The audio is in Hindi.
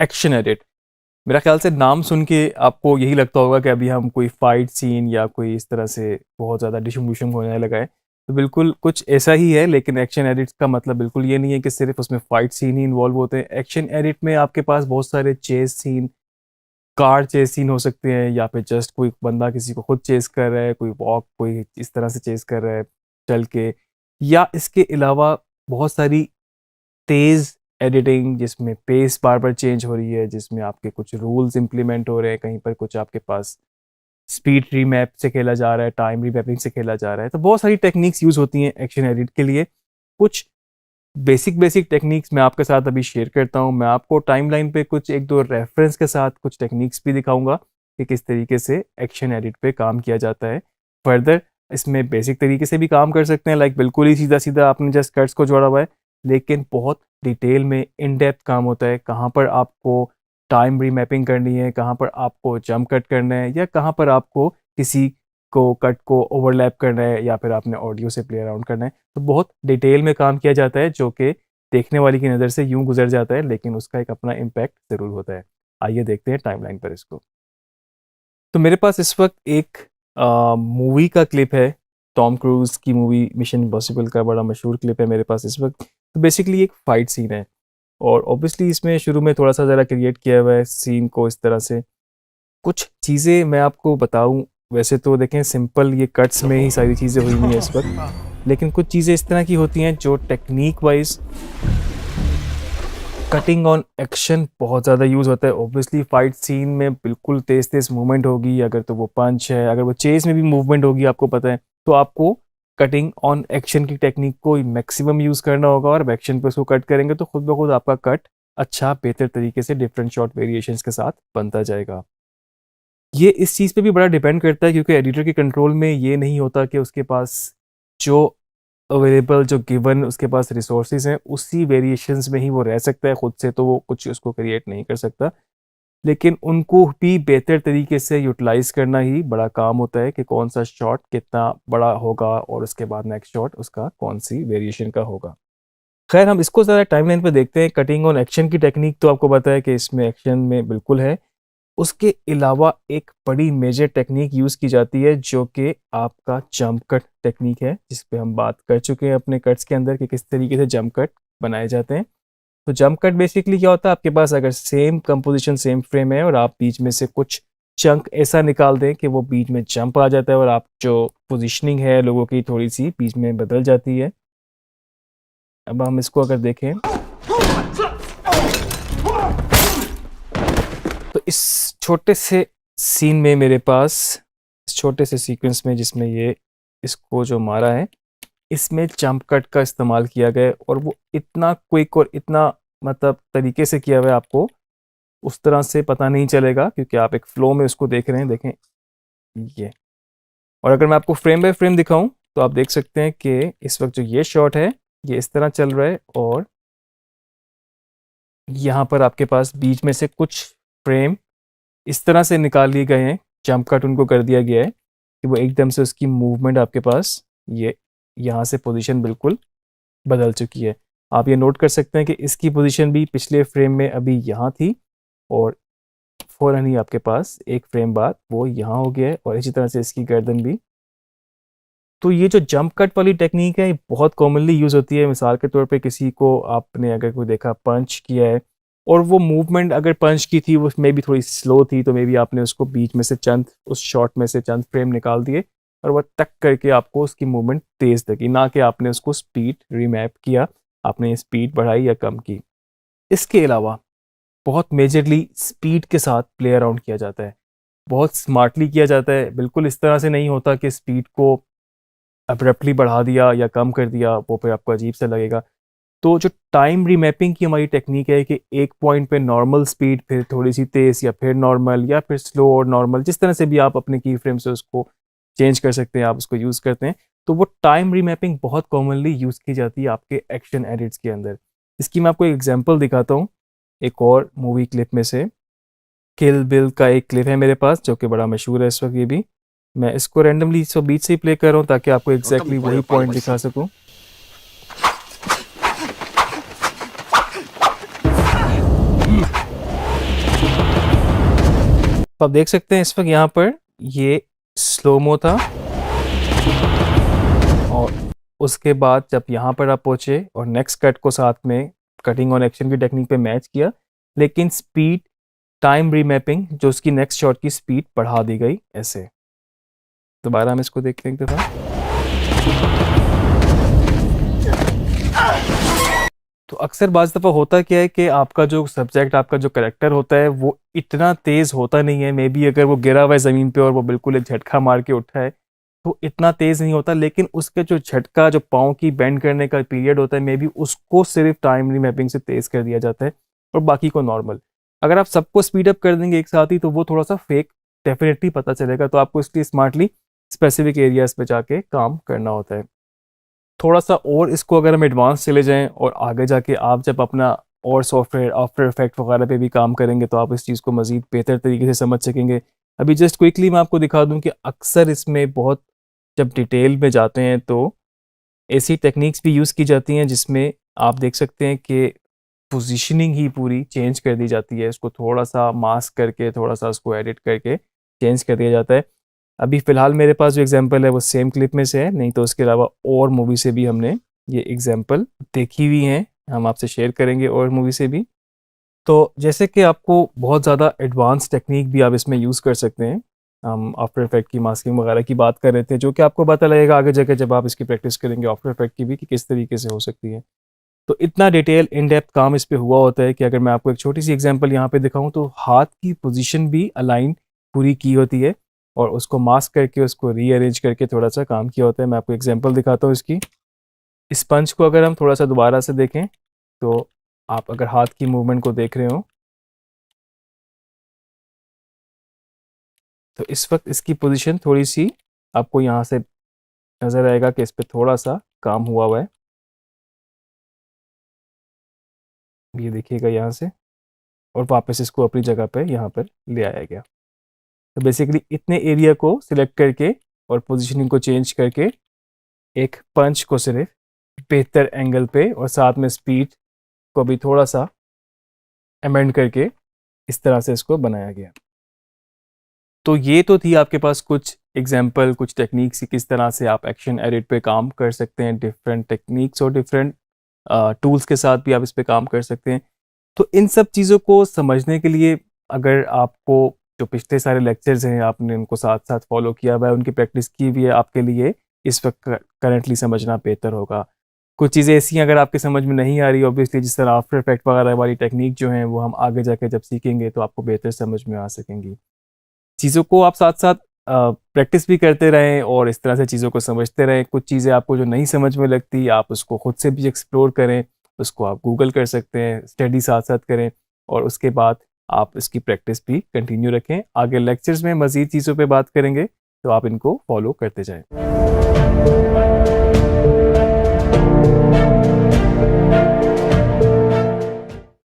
Action edit. मेरा ख्याल से नाम सुन के आपको यही लगता होगा कि अभी हम कोई फाइट सीन या कोई इस तरह से बहुत ज़्यादा डिशम होने लगा है। तो बिल्कुल कुछ ऐसा ही है, लेकिन एक्शन एडिट का मतलब बिल्कुल ये नहीं है कि सिर्फ उसमें फाइट सीन ही इन्वॉल्व होते हैं। एक्शन एडिट में आपके पास बहुत सारे chase scene, car chase scene हो सकते हैं, या फिर जस्ट कोई बंदा किसी को खुद चेस कर रहा है, कोई वॉक कोई इस तरह से चेस कर रहा है चल के, या इसके अलावा बहुत सारी तेज़ एडिटिंग जिसमें पेस बार बार चेंज हो रही है, जिसमें आपके कुछ रूल्स इंप्लीमेंट हो रहे हैं, कहीं पर कुछ आपके पास स्पीड रीमैप से खेला जा रहा है, टाइम रीमैपिंग से खेला जा रहा है। तो बहुत सारी टेक्निक्स यूज़ होती हैं एक्शन एडिट के लिए। कुछ बेसिक टेक्निक्स मैं आपके साथ अभी शेयर करता हूँ। मैं आपको टाइमलाइन पे कुछ एक दो रेफरेंस के साथ कुछ टेक्निक्स भी दिखाऊंगा कि किस तरीके से एक्शन एडिट पे काम किया जाता है। फर्दर इसमें बेसिक तरीके से भी काम कर सकते हैं, लाइक बिल्कुल ही सीधा सीधा आपने जस्ट कट्स को जोड़ा हुआ है, लेकिन बहुत डिटेल में इन डेप्थ काम होता है। कहाँ पर आपको टाइम रीमैपिंग करनी है, कहाँ पर आपको जंप कट करना है, या कहाँ पर आपको किसी को कट को ओवरलैप करना है, या फिर आपने ऑडियो से प्ले अराउंड करना है। तो बहुत डिटेल में काम किया जाता है, जो कि देखने वाले की नज़र से यूं गुजर जाता है, लेकिन उसका एक अपना इम्पैक्ट ज़रूर होता है। आइए देखते हैं टाइमलाइन पर इसको। तो मेरे पास इस वक्त एक मूवी का क्लिप है, टॉम क्रूज की मूवी मिशन इम्पॉसिबल का बड़ा मशहूर क्लिप है मेरे पास इस वक्त। तो बेसिकली एक फ़ाइट सीन है, और ऑब्वियसली इसमें शुरू में थोड़ा सा ज़रा क्रिएट किया हुआ है सीन को इस तरह से। कुछ चीज़ें मैं आपको बताऊं, वैसे तो देखें सिंपल ये कट्स में ही सारी चीज़ें हुई हुई हैं इस वक्त, लेकिन कुछ चीज़ें इस तरह की होती हैं जो technique wise cutting on action बहुत ज़्यादा यूज़ होता है। ऑब्वियसली फाइट सीन में बिल्कुल तेज़ तेज़ मूवमेंट होगी, अगर तो वो पंच है, अगर वो चेस में भी मूवमेंट होगी आपको पता है, तो आपको कटिंग ऑन एक्शन की टेक्निक को मैक्सिमम यूज़ करना होगा, और एक्शन पे उसको कट करेंगे तो खुद ब खुद आपका कट अच्छा बेहतर तरीके से डिफरेंट शॉट वेरिएशंस के साथ बनता जाएगा। ये इस चीज़ पे भी बड़ा डिपेंड करता है, क्योंकि एडिटर के कंट्रोल में ये नहीं होता कि उसके पास जो अवेलेबल जो गिवन उसके पास रिसोर्सेज हैं उसी वेरिएशंस में ही वो रह सकता है, खुद से तो वो कुछ उसको क्रिएट नहीं कर सकता। लेकिन उनको भी बेहतर तरीके से यूटिलाइज करना ही बड़ा काम होता है कि कौन सा शॉट कितना बड़ा होगा, और उसके बाद नेक्स्ट शॉट उसका कौन सी वेरिएशन का होगा। खैर हम इसको ज़्यादा टाइमलाइन पे देखते हैं। कटिंग ऑन एक्शन की टेक्निक तो आपको पता है कि इसमें एक्शन में बिल्कुल है। उसके अलावा एक बड़ी मेजर टेक्निक यूज़ की जाती है, जो कि आपका जंप कट टेक्निक है, जिस पे हम बात कर चुके हैं अपने कट्स के अंदर कि किस तरीके से जंप कट बनाए जाते हैं। तो जंप कट बेसिकली क्या होता है, आपके पास अगर सेम कंपोजिशन सेम फ्रेम है और आप बीच में से कुछ चंक ऐसा निकाल दें कि वो बीच में जंप आ जाता है, और आप जो पोजिशनिंग है लोगों की थोड़ी सी बीच में बदल जाती है। अब हम इसको अगर देखें तो इस छोटे से सीन में मेरे पास, इस छोटे से सीक्वेंस में जिसमें ये इसको जो मारा है, इसमें जंप कट का इस्तेमाल किया गया है, और वो इतना क्विक और इतना मतलब तरीके से किया हुआ है, आपको उस तरह से पता नहीं चलेगा क्योंकि आप एक फ्लो में उसको देख रहे हैं। देखें ये, और अगर मैं आपको फ्रेम बाय फ्रेम दिखाऊं तो आप देख सकते हैं कि इस वक्त जो ये शॉट है ये इस तरह चल रहा है, और यहाँ पर आपके पास बीच में से कुछ फ्रेम इस तरह से निकाल लिए गए हैं, जंप कट उनको कर दिया गया है कि वो एकदम से उसकी मूवमेंट आपके पास ये यहाँ से पोजीशन बिल्कुल बदल चुकी है। आप ये नोट कर सकते हैं कि इसकी पोजीशन भी पिछले फ्रेम में अभी यहाँ थी, और फ़ौरन ही आपके पास एक फ्रेम बाद वो यहाँ हो गया है, और इसी तरह से इसकी गर्दन भी। तो ये जो जंप कट वाली टेक्निक है ये बहुत कॉमनली यूज़ होती है। मिसाल के तौर पे किसी को आपने अगर कोई देखा पंच किया है, और वो मूवमेंट अगर पंच की थी वो मे भी थोड़ी स्लो थी, तो मे बी आपने उसको बीच में से चंद उस शॉट में से चंद फ्रेम निकाल दिए, और वह टक करके आपको उसकी मूवमेंट तेज़ लगी, ना कि आपने उसको स्पीड रीमैप किया, आपने स्पीड बढ़ाई या कम की। इसके अलावा बहुत मेजरली स्पीड के साथ प्ले अराउंड किया जाता है, बहुत स्मार्टली किया जाता है। बिल्कुल इस तरह से नहीं होता कि स्पीड को अब्रप्टली बढ़ा दिया या कम कर दिया, वो फिर आपको अजीब सा लगेगा। तो जो टाइम रीमैपिंग की हमारी टेक्निक है कि एक पॉइंट पे नॉर्मल स्पीड, फिर थोड़ी सी तेज़, या फिर नॉर्मल, या फिर स्लो और नॉर्मल, जिस तरह से भी आप अपने की फ्रेम से उसको चेंज कर सकते हैं, आप उसको यूज़ करते हैं। तो वो टाइम रीमैपिंग बहुत कॉमनली यूज़ की जाती है आपके एक्शन एडिट्स के अंदर। इसकी मैं आपको एक एग्जांपल दिखाता हूँ एक और मूवी क्लिप में से। किल बिल का एक क्लिप है मेरे पास जो कि बड़ा मशहूर है इस वक्त। ये भी मैं इसको रैंडमली सो बीच से ही प्ले कर रहा हूँ ताकि आपको एग्जैक्टली वही पॉइंट दिखा सकूँ। तो आप देख सकते हैं इस वक्त यहाँ पर ये स्लोमो था, और उसके बाद जब यहाँ पर आप पहुँचे और नेक्स्ट कट को साथ में कटिंग ऑन एक्शन की टेक्निक पे मैच किया, लेकिन स्पीड टाइम रीमैपिंग जो उसकी नेक्स्ट शॉट की स्पीड बढ़ा दी गई ऐसे। दोबारा हम इसको देखते हैं एक दफ़ा। तो अक्सर बाज़ दफ़ा होता क्या है कि आपका जो सब्जेक्ट, आपका जो कैरेक्टर होता है वो इतना तेज़ होता नहीं है। मे बी अगर वो गिरा हुआ है ज़मीन पे और वो बिल्कुल एक झटका मार के उठा है तो इतना तेज़ नहीं होता, लेकिन उसके जो झटका, जो पाँव की बेंड करने का पीरियड होता है, मे बी उसको सिर्फ टाइम रीमैपिंग से तेज़ कर दिया जाता है और बाकी को नॉर्मल। अगर आप सबको स्पीड अप कर देंगे एक साथ ही तो वो थोड़ा सा फेक डेफिनेटली पता चलेगा। तो आपको इसलिए स्मार्टली स्पेसिफिक एरियाज़ पे जाके काम करना होता है। थोड़ा सा और इसको अगर हम एडवांस चले जाएं और आगे जाके आप जब अपना और सॉफ्टवेयर आफ्टर इफेक्ट वगैरह पे भी काम करेंगे तो आप इस चीज़ को मज़ीद बेहतर तरीके से समझ सकेंगे। अभी जस्ट क्विकली मैं आपको दिखा दूं कि अक्सर इसमें बहुत जब डिटेल में जाते हैं तो ऐसी टेक्निक्स भी यूज़ की जाती हैं जिसमें आप देख सकते हैं कि पोजीशनिंग ही पूरी चेंज कर दी जाती है। इसको थोड़ा सा मास्क करके, थोड़ा सा उसको एडिट करके चेंज कर दिया जाता है। अभी फ़िलहाल मेरे पास जो एग्जांपल है वो सेम क्लिप में से है, नहीं तो उसके अलावा और मूवी से भी हमने ये एग्जांपल देखी हुई हैं, हम आपसे शेयर करेंगे और मूवी से भी। तो जैसे कि आपको बहुत ज़्यादा एडवांस टेक्निक भी आप इसमें यूज़ कर सकते हैं। हम आफ्टर इफेक्ट की मास्किंग वगैरह की बात कर रहे थे, जो कि आपको पता लगेगा आगे जाके जब आप इसकी प्रैक्टिस करेंगे आफ्टर इफेक्ट की भी, कि किस तरीके से हो सकती है। तो इतना डिटेल इन डेप्थ काम इस पे हुआ होता है कि अगर मैं आपको एक छोटी सी एग्जांपल यहाँ पे दिखाऊं तो हाथ की पोजीशन भी अलाइन पूरी की होती है और उसको मास्क करके उसको रीअरेंज करके थोड़ा सा काम किया होता है। मैं आपको एग्जांपल दिखाता हूँ इसकी। इस पंच को अगर हम थोड़ा सा दोबारा से देखें तो आप अगर हाथ की मूवमेंट को देख रहे हो तो इस वक्त इसकी पोजीशन थोड़ी सी आपको यहाँ से नज़र आएगा कि इस पर थोड़ा सा काम हुआ हुआ है। ये देखिएगा यहाँ से, और वापस इसको अपनी जगह पे यहाँ पर ले आया गया। तो बेसिकली इतने एरिया को सिलेक्ट करके और पोजीशनिंग को चेंज करके एक पंच को सिर्फ बेहतर एंगल पे और साथ में स्पीड को भी थोड़ा सा अमेंड करके इस तरह से इसको बनाया गया। तो ये तो थी आपके पास कुछ एग्जांपल, कुछ टेक्निक्स की किस तरह से आप एक्शन एडिट पे काम कर सकते हैं। डिफरेंट टेक्निक्स और डिफरेंट टूल्स के साथ भी आप इस पे काम कर सकते हैं। तो इन सब चीज़ों को समझने के लिए अगर आपको जो पिछले सारे लेक्चर्स हैं आपने उनको साथ साथ फॉलो किया हुआ है, उनकी प्रैक्टिस की हुई है, आपके लिए इस वक्त करंटली समझना बेहतर होगा। कुछ चीज़ें ऐसी हैं अगर आपके समझ में नहीं आ रही ऑब्वियसली, जिस तरह आफ्टर इफेक्ट वगैरह वाली टेक्निक जो हैं वो हम आगे जाके जब सीखेंगे तो आपको बेहतर समझ में आ सकेंगी। चीज़ों को आप साथ साथ प्रैक्टिस भी करते रहें और इस तरह से चीज़ों को समझते रहें। कुछ चीज़ें आपको जो नहीं समझ में लगती आप उसको खुद से भी एक्सप्लोर करें, उसको आप गूगल कर सकते हैं, स्टडी साथ साथ करें और उसके बाद आप इसकी प्रैक्टिस भी कंटिन्यू रखें। आगे लेक्चर्स में मज़ीद चीज़ों पे बात करेंगे तो आप इनको फॉलो करते जाएं।